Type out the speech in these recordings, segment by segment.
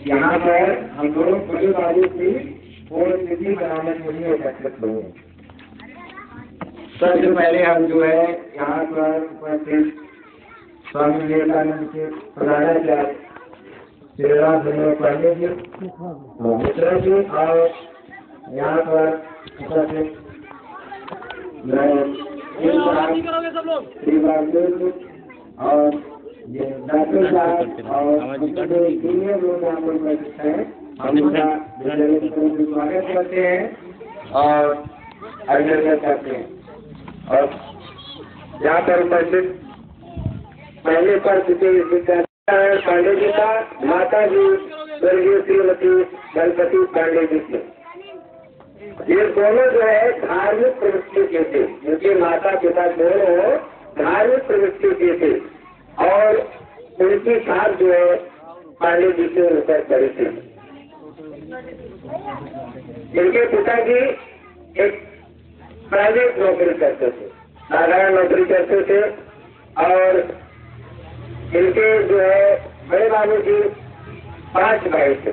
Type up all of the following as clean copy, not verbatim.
यहाँ पर हम दोनों परिवारों की पूर्ण स्थिति बनाने के लिए एकत्रित हुए। सबसे पहले हम जो है यहाँ पर उपस्थित स्वामी विवेकानंद के प्रधानाचार्य श्री राम पांडे जी, मिश्रा जी और यहाँ पर उपस्थित श्री बालदेव जी और डॉक्टर साहब और सीनियर लोग यहाँ पर उपस्थित हैं, हम उनका स्वागत करते हैं और अभिनंदन करते हैं। और यहाँ पर उपस्थित पहले पर विद्यालय पांडे जी का माता जी स्वर्गीय श्रीमती गणपति पांडे जी थे। ये दोनों जो है धार्मिक प्रवृत्ति के थे, उनके माता पिता दोनों धार्मिक प्रवृत्ति के थे और उनकी साथ जो है पांडे जी से उनकर पड़ी थी। इनके पिताजी एक प्राइवेट नौकरी करते थे, साधारण नौकरी करते थे और इनके जो है बड़े बाबू जी 5 भाई थे,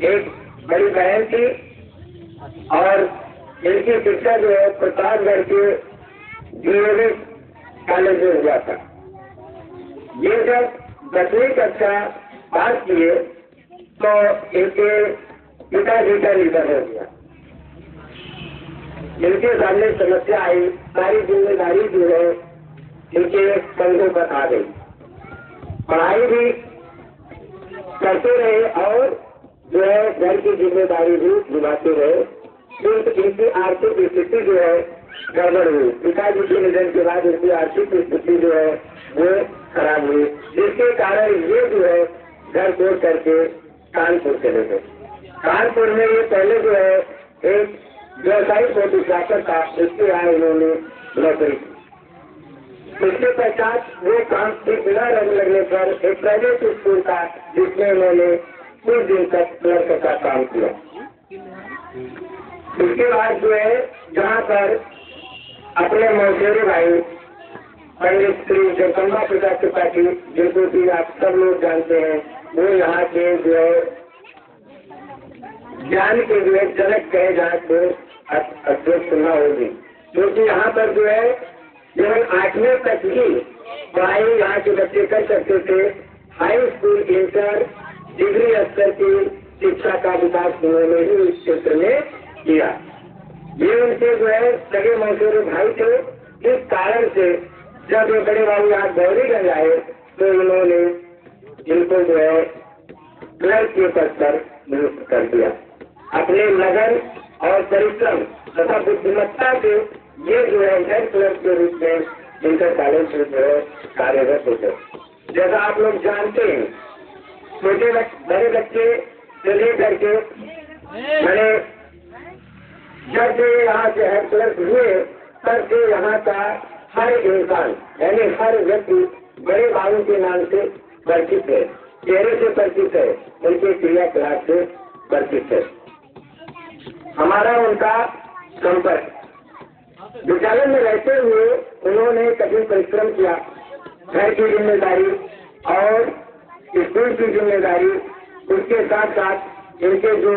एक बड़ी बहन थी और इनकी शिक्षा जो है प्रतापगढ़ के डीएवी कॉलेज में हुआ था। ये जब 10वीं कक्षा पास किए तो इनके पिताजी का निधन हो गया। इनके सामने समस्या आई, सारी जिम्मेदारी जो है इनके कंधों पर आ गई। पढ़ाई भी करते रहे और जो है घर की जिम्मेदारी भी निभाते रहे, किंतु इनकी आर्थिक स्थिति जो है गड़बड़ हुई। पिताजी के निधन के बाद इनकी आर्थिक स्थिति जो है वो खराब हुई, जिसके कारण ये जो है घर छोड़ करके कानपुर चले गए। कानपुर में ये पहले जो है एक व्यवसायिक फोटोग्राफर था, इसके यहाँ इन्होंने नौकरी की। इसके पश्चात वो काम से बिना रंग लगने पर एक प्राइवेट स्कूल था जिसमें इन्होंने कुछ दिन तक क्लर्क का काम किया। इसके बाद जो है जहाँ पर अपने मौसेरे भाई पंडित श्री जगदम्बा प्रसाद त्रिपाठी, जिनको कि आप सब लोग जानते हैं, वो यहाँ के जो है ज्ञान के जो है जनक कहे जहाँ से अध्यक्ष सुनना होगी, क्योंकि यहाँ पर जो है केवल 8वीं तक ही पढ़ाई यहाँ के बच्चे कर सकते थे। हाई स्कूल इंटर डिग्री स्तर की शिक्षा का विकास उन्होंने ही इस क्षेत्र में किया। ये उनके जो है सगे मौसेरे भाई थे। इस कारण से जब ये बड़े बाबू यहाँ गौरीगंज आए तो इन्होंने इनको जो है क्लर्क के पद पर नियुक्त कर दिया। अपने लगन और परिश्रम तथा बुद्धिमत्ता से ये जो है हेड क्लर्क के रूप में इंटर कॉलेज में जो है कार्यरत होते। जैसा आप लोग जानते हैं, छोटे बड़े बच्चे से लेकर के बड़े जब से यहाँ से हेड क्लर्क हुए तब से यहाँ का हर इंसान यानी हर व्यक्ति बड़े बाबू के नाम से परिचित है, चेहरे से परिचित है, उनके क्रियाकलाप से परिचित है। हमारा उनका संपर्क विद्यालय में रहते हुए उन्होंने कठिन परिश्रम किया। घर की जिम्मेदारी और स्कूल की जिम्मेदारी, उसके साथ साथ इनके जो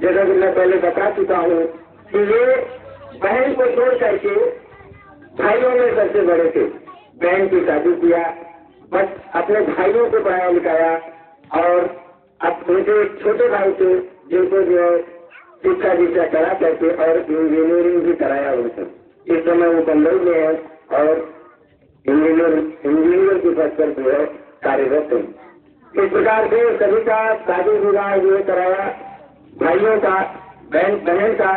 जैसा कि मैं पहले बता चुका हूँ कि ये बहन को छोड़ करके भाइयों में सबसे बड़े थे। बहन की शादी किया, बस अपने भाइयों को पढ़ाया लिखाया और अब उनके छोटे भाई थे जिनको जो है शिक्षा दीक्षा करा करके और इंजीनियरिंग भी कराया उनको। इस समय वो बंबई में है और इंजीनियर की पद पर जो है कार्यरत है। इस प्रकार से सभी का शादी विवाह जो है कराया, भाइयों का, बहन का,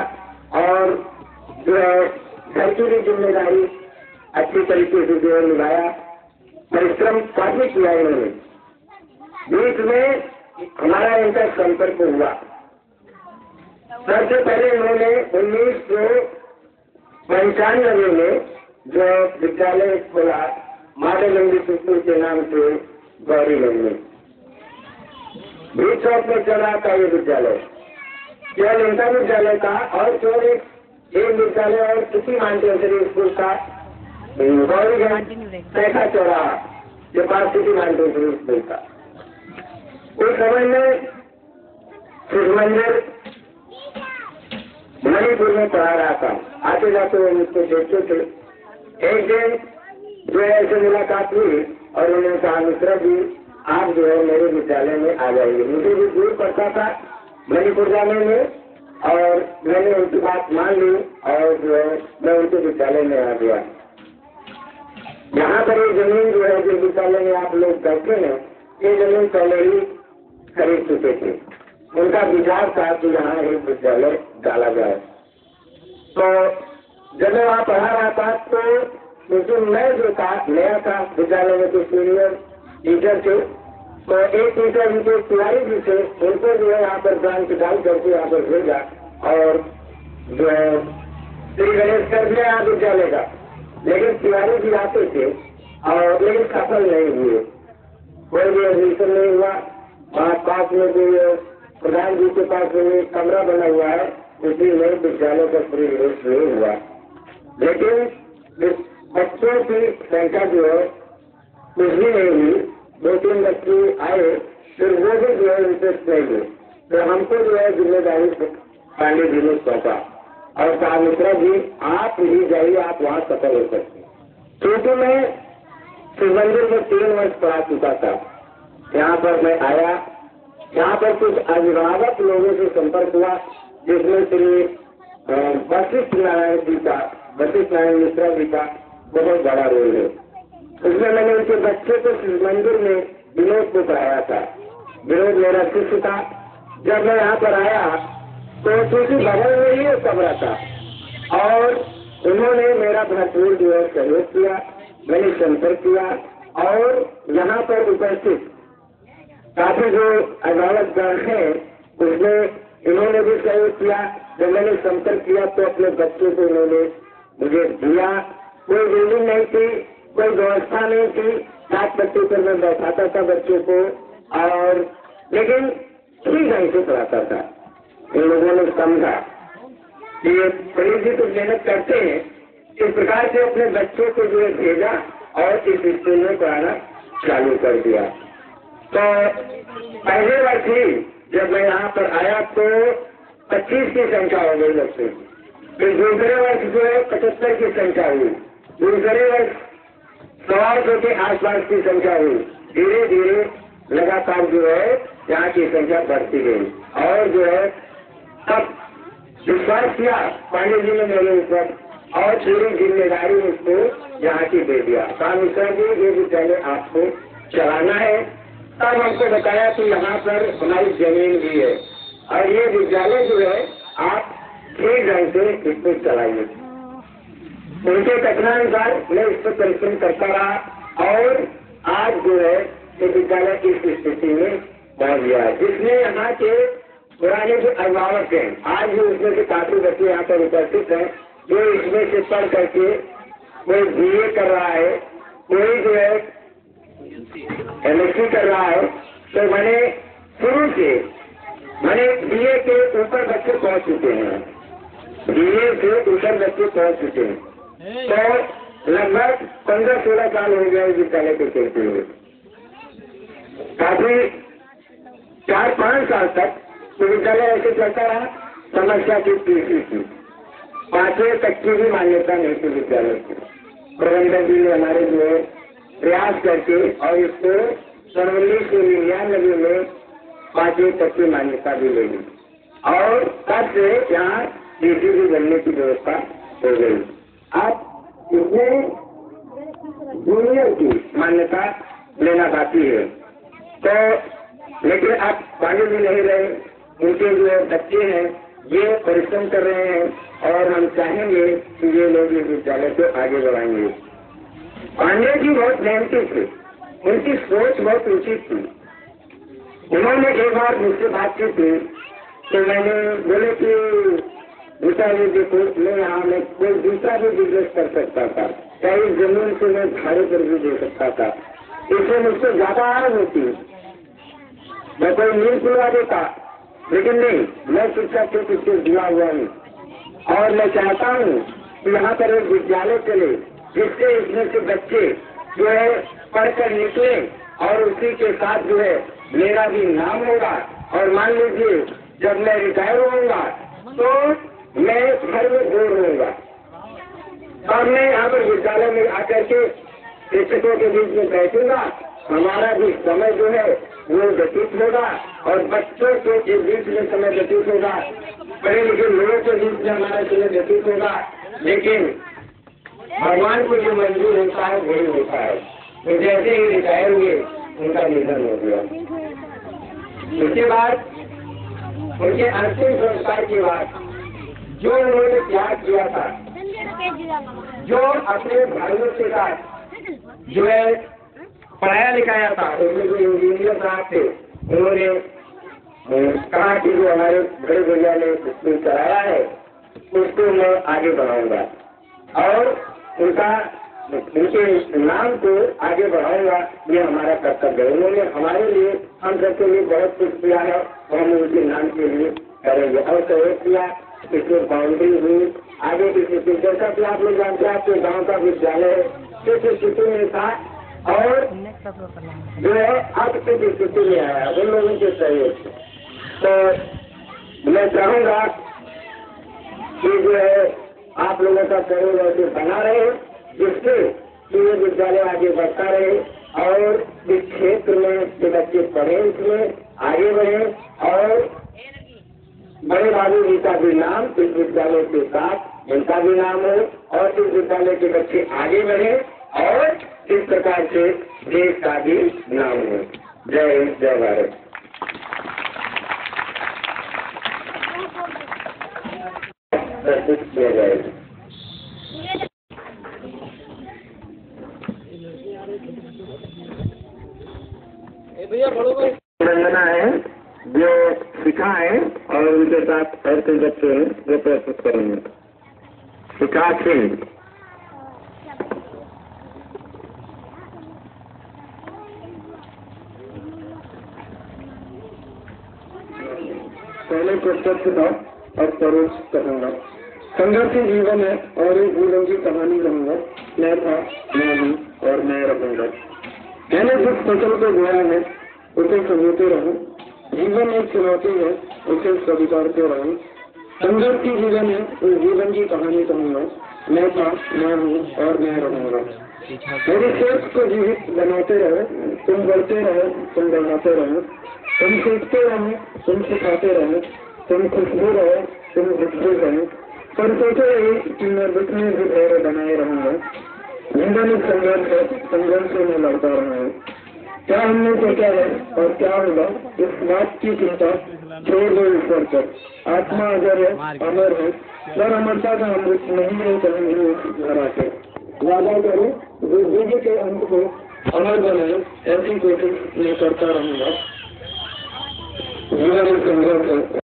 और जो है घर की भी जिम्मेदारी अच्छी तरीके से जो है निभाया। परिश्रम काफी किया इन्होंने। बीच में हमारा इनका संपर्क हुआ। सबसे पहले इन्होंने 1995 में जो विद्यालय खोला मॉडल इंग्लिश स्कूल के नाम से गौरीगंज में। बीच चौक में चला था ये विद्यालय, केवल इनका विद्यालय था और केवल एक विद्यालय और किसी मानटेसरी स्कूल था गौरीगंज पैसा चौराहा, जो पास किसी मानटेसरी स्कूल था। उस समय में शिव मंदिर मणिपुर में पढ़ा रहा था। आते जाते वो मुझको देखते थे। एक दिन जो है ऐसे मुलाकात हुई और उन्होंने कहा, मिश्रा जी आप जो है मेरे विद्यालय में आ जाइए। मुझे भी दूर पड़ता था मणिपुर जाने में, और मैंने उनकी बात मान ली और जो है मैं उनके विद्यालय में आ गया। यहाँ पर ये जमीन जो है जिस विद्यालय में आप लोग बैठे हैं, ये जमीन पहले ही खरीद चुके थे। उनका विचार था कि यहाँ एक विद्यालय डाला जाए। तो जब मैं वहाँ पढ़ा रहा था तो क्योंकि मैं जो था नया था विद्यालय में, कुछ सीनियर टीचर थे, तो एक टीचर उनके तिवारी जी थे, उनको जो है यहाँ पर ब्रांच डाल करके यहाँ पर भेजा और जो है श्री गणेश कर दिया यहाँ विद्यालय का। लेकिन तिवारी जी आते थे और लेकिन सफल नहीं हुए, कोई भी एडमिशन नहीं हुआ। वहाँ पास में जो प्रधान जी के पास में एक कमरा बना हुआ है, उसी में विद्यालय का प्रवेश नहीं हुआ। लेकिन बच्चों की संख्या जो है कुछ भी नहीं हुई। 2-3 बच्चे आए, फिर वो भी जो है इंटरेस्ट नहीं हुए। तो हमको जो है जिम्मेदारी पांडे जी ने सौंपा और कहा, मिश्रा जी आप ही जाइए, आप वहाँ सफल हो सकते हैं। क्योंकि मैं शिव मंदिर में 3 वर्ष पढ़ा चुका था, यहाँ पर मैं आया। यहाँ पर कुछ अभिभावक लोगों से संपर्क हुआ, जिसमें श्री वशिष्ठ नारायण जी का, वशिष्ठ नारायण मिश्रा जी का बहुत बड़ा रोल है। उसमें मैंने उनके बच्चे को शिव मंदिर में विनोद को पढ़ाया था। विनोद मेरा शिष्य था। जब मैं यहाँ पर आया तो क्योंकि बगल में ही एक कमरा था और उन्होंने मेरा भरपूर जो है सहयोग किया। मैंने संपर्क किया और यहाँ पर उपस्थित काफी जो अभिभावक गण है उसमें इन्होंने भी सहयोग किया। जब मैंने संपर्क किया तो अपने बच्चों को इन्होंने मुझे दिया। कोई बिल्डिंग नहीं थी, कोई व्यवस्था नहीं थी, 7 बच्चों पर मैं बैठाता था बच्चों को, और लेकिन ठीक ढंग से पढ़ाता था। इन लोगों ने समझा कि ये पंडित जी तो मेहनत करते हैं, इस प्रकार से अपने बच्चों को जो है भेजा और इस स्कूल में पढ़ाना चालू कर दिया। तो पहले वर्ष ही जब मैं यहाँ पर आया तो 25 की संख्या हो गई बच्चों की। फिर दूसरे वर्ष जो है 75 की संख्या हुई। दूसरे वर्ष 100 के आसपास की संख्या हुई। धीरे धीरे लगातार जो है यहाँ की संख्या बढ़ती गई और जो है तब विश्वास किया पांडे जी ने मेरे ऊपर और पूरी जिम्मेदारी उसको यहाँ की दे दिया। कहा, मिश्रा जी ये विद्यालय आपको चलाना है। तब हमको बताया कि यहाँ पर हमारी जमीन भी है और ये विद्यालय जो है आप ठीक ढंग से इसको चलाइए। उनके कथनानुसार मैं इस पर परिश्रम करता रहा और आज जो है ये विद्यालय इस स्थिति में पहुंच गया है, जिसमें यहाँ के पुराने जो अभिभावक हैं, आज भी उसमें से काफी बच्चे यहाँ पर उपस्थित हैं जो इसमें से पढ़ करके कोई BA कर रहा है, कोई जो है MSc कर रहा है। तो मैंने शुरू से BA के ऊपर बच्चे पहुंच चुके हैं, BA से ऊपर बच्चे पहुंच चुके हैं। तो लगभग 15-16 साल हो गए विद्यालय को चलते हुए। काफी 4-5 साल तक तो विद्यालय ऐसे चलता रहा। समस्या की तीसरी थी, 5वीं तक की भी मान्यता नहीं थी विद्यालय की। प्रबंधक जी ने हमारे जो है प्रयास करके और इसको 1999 में 5वीं तक की मान्यता भी ले ली और तब से यहाँ DCB बनने की व्यवस्था हो गई। अब इसमें जूनियर की मान्यता लेना बाकी है। तो लेकिन अब पांडे जी नहीं रहे, उनके जो बच्चे हैं ये परिश्रम कर रहे हैं और हम चाहेंगे कि ये लोग इस विद्यालय को आगे बढ़ाएंगे। पांडे जी बहुत मेहनती थे, उनकी सोच बहुत ऊंची थी। उन्होंने एक बार मुझसे बात की थी तो मैंने बोले कि दूसरा भी देखो, मैं यहाँ में कोई दूसरा भी बिजनेस कर सकता था, क्या इस जमीन से मैं भाड़े पर भी दे सकता था, इससे मुझसे ज्यादा आय होती। मैं कोई नींद खुलवा देता, लेकिन नहीं, मैं शिक्षा क्षेत्र से जुड़ा हुआ हूँ और मैं चाहता हूँ कि यहाँ पर एक विद्यालय चले जिससे इसमें से बच्चे जो है पढ़कर निकले और उसी के साथ जो है मेरा भी नाम होगा। और मान लीजिए जब मैं रिटायर होऊंगा तो मैं घर में बोर होऊंगा और मैं यहाँ पर विद्यालय में आकर के शिक्षकों के बीच में बैठूंगा। हमारा भी समय जो है वो व्यतीत होगा और बच्चों के बीच में समय व्यतीत होगा, पढ़े लिखे लोगों के बीच में हमारा समय व्यतीत होगा। लेकिन भगवान को जो मंजूर होता है वही होता है। तो जैसे ही रिटायर हुए उनका निधन हो गया। उसके बाद उनके अंतिम संस्कार के बाद जो उन्होंने त्याग किया था, जो अपने भाइयों के साथ जो है पढ़ाया लिखाया था, उनमें जो इंजीनियर साहब थे उन्होंने कहा कि जो हमारे बड़े भैया ने स्कूल चलाया है उसको मैं आगे बढ़ाऊंगा और उनके नाम को आगे बढ़ाऊंगा, ये हमारा कर्तव्य है। उन्होंने हमारे लिए, हम सबके लिए बहुत कुछ किया है और हम उनके नाम के लिए करेंगे। और सहयोग किया, इसमें बाउंड्री हुई, आगे की स्थिति जैसा कि आप लोग जानते हैं आपके गाँव का विद्यालय किस स्थिति में था और जो है अब किस स्थिति में आया उन लोगों के सहयोग से। तो मैं चाहूंगा कि जो है आप लोगों का सहयोग ऐसे बना रहे, जिससे कि ये विद्यालय आगे बढ़ता रहे और इस क्षेत्र में जो बच्चे पढ़े इसमें आगे बढ़े और बड़े बाबू जी का भी नाम इस विद्यालय के साथ इनका भी नाम हो और इस विद्यालय के बच्चे आगे बढ़े और इस प्रकार से देश का भी नाम हो। जय हिंद, जय भारत। प्रस्तुत किया जाएगा। वंदना है जो सिखाए और उनके साथ ऐसे बच्चे हैं जो प्रस्तुत करेंगे। शिखा सिंह। पहले प्रत्यक्ष था और परोक्ष कहूँगा। संघर्ष जीवन है और एक जीवन की कहानी कहूँगा। मैं था, मैं हूँ और मैं रहूँगा। मैंने जिस फसल को बोया है उसे समेटे रहूं। जीवन एक चुनौती है, उसे स्वीकारते रहूं। संघर्ष की जीवन है, उस जीवन की कहानी कहूँगा। मैं था, मैं हूँ और मैं रहूँगा। मेरे सोच को जीवित बनाते रहो, तुम बढ़ते रहो, तुम बढ़ाते रहो, तुम सीखते रहो, तुम सिखाते रहो, तुम खुशबू रहो, तुम खुशबू रहो। पर सोचो यही कि मैं दुख में भी धैर्य बनाए रहूंगा। जीवन एक संघर्ष है, संघर्ष से मैं लड़ता रहा हूँ। क्या हमने सोचा है और क्या होगा इस बात की चिंता छोड़ दो ईश्वर पर। आत्मा अगर है, अमर है, पर अमरता का अमृत नहीं है कहीं घर आके। वादा करो जिंदगी के अंत को अमर बनाए, ऐसी कोशिश मैं करता रहूंगा। जीवन एक संघर्ष है।